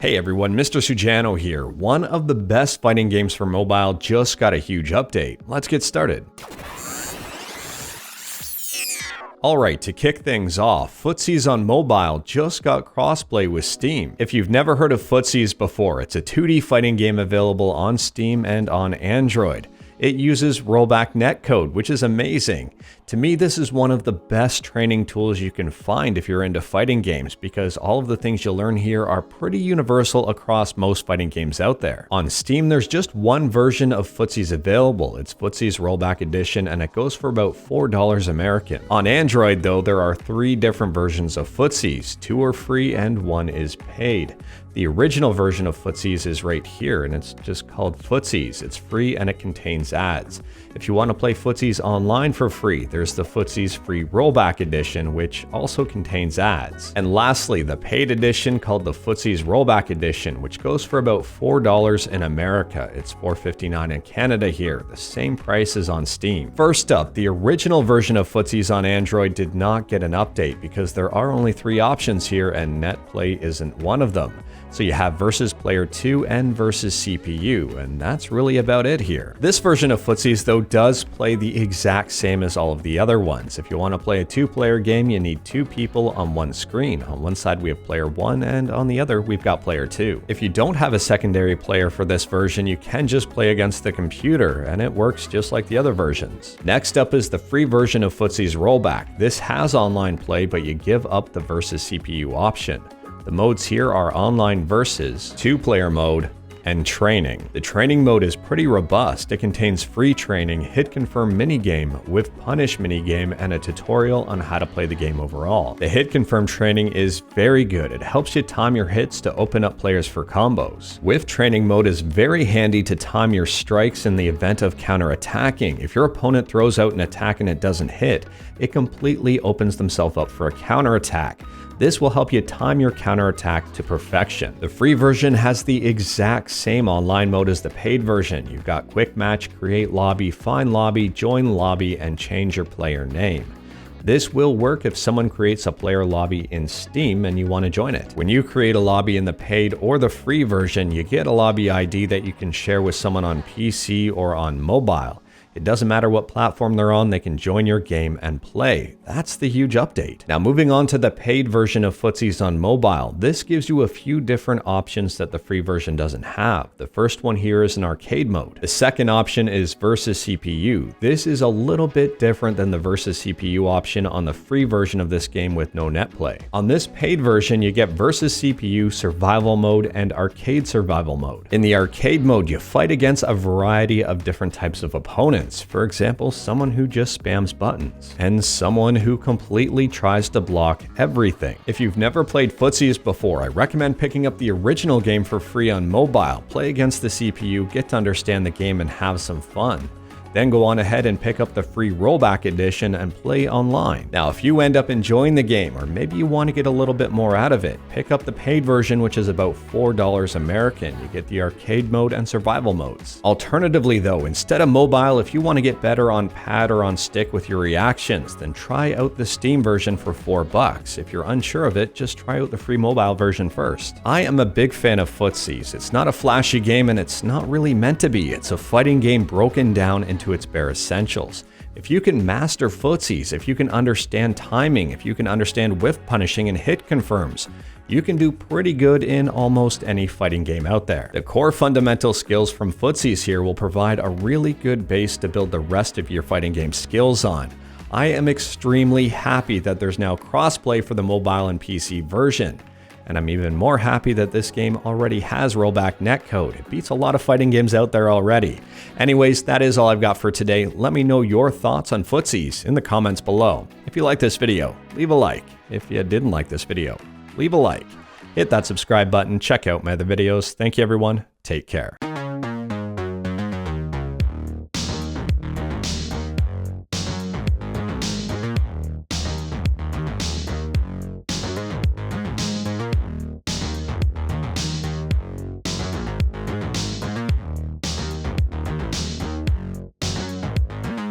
Hey everyone, Mr. Sujano here. One of the best fighting games for mobile just got a huge update. Let's get started. Alright, to kick things off, Footsies on mobile just got crossplay with Steam. If you've never heard of Footsies before, it's a 2D fighting game available on Steam and on Android. It uses rollback netcode, which is amazing. To me, this is one of the best training tools you can find if you're into fighting games, because all of the things you'll learn here are pretty universal across most fighting games out there. On Steam, there's just one version of Footsies available. It's Footsies Rollback Edition, and it goes for about $4 American. On Android, though, there are 3 different versions of Footsies. 2 are free and 1 is paid. The original version of Footsies is right here, and it's just called Footsies. It's free and it contains ads. If you want to play Footsies online for free, there's the Footsies Free Rollback Edition, which also contains ads. And lastly, the paid edition called the Footsies Rollback Edition, which goes for about $4 in America. It's $4.59 in Canada here, the same price as on Steam. First up, the original version of Footsies on Android did not get an update because there are only 3 options here and NetPlay isn't one of them. So you have versus player 2 and versus CPU, and that's really about it here. This version of Footsies, though, does play the exact same as all of the other ones. If you want to play a 2-player game, you need 2 people on one screen. On one side we have player 1, and on the other we've got player 2. If you don't have a secondary player for this version, you can just play against the computer, and it works just like the other versions. Next up is the free version of Footsies Rollback. This has online play, but you give up the versus CPU option. The modes here are online versus, 2-player mode, and training. The training mode is pretty robust. It contains free training, hit confirm minigame, with punish minigame, and a tutorial on how to play the game overall. The hit confirm training is very good. It helps you time your hits to open up players for combos. With training mode is very handy to time your strikes in the event of counter-attacking. If your opponent throws out an attack and it doesn't hit, it completely opens themselves up for a counter-attack. This will help you time your counterattack to perfection. The free version has the exact same online mode as the paid version. You've got quick match, create lobby, find lobby, join lobby, and change your player name. This will work if someone creates a player lobby in Steam and you want to join it. When you create a lobby in the paid or the free version, you get a lobby ID that you can share with someone on PC or on mobile. It doesn't matter what platform they're on, they can join your game and play. That's the huge update. Now moving on to the paid version of Footsies on mobile, this gives you a few different options that the free version doesn't have. The first one here is an arcade mode. The second option is versus CPU. This is a little bit different than the versus CPU option on the free version of this game with no net play. On this paid version, you get versus CPU, survival mode, and arcade survival mode. In the arcade mode, you fight against a variety of different types of opponents. For example, someone who just spams buttons, and someone who completely tries to block everything. If you've never played Footsies before, I recommend picking up the original game for free on mobile. Play against the CPU, get to understand the game, and have some fun. Then go on ahead and pick up the free rollback edition and play online. Now, if you end up enjoying the game, or maybe you want to get a little bit more out of it, pick up the paid version, which is about $4 American. You get the arcade mode and survival modes. Alternatively though, instead of mobile, if you want to get better on pad or on stick with your reactions, then try out the Steam version for $4. If you're unsure of it, just try out the free mobile version first. I am a big fan of Footsies. It's not a flashy game and it's not really meant to be. It's a fighting game broken down into its bare essentials. If you can master Footsies, if you can understand timing, if you can understand whiff punishing and hit confirms, you can do pretty good in almost any fighting game out there. The core fundamental skills from Footsies here will provide a really good base to build the rest of your fighting game skills on. I am extremely happy that there's now crossplay for the mobile and PC version. And I'm even more happy that this game already has rollback netcode. It beats a lot of fighting games out there already. Anyways, that is all I've got for today. Let me know your thoughts on Footsies in the comments below. If you like this video, leave a like. If you didn't like this video, leave a like. Hit that subscribe button, check out my other videos. Thank you everyone, take care.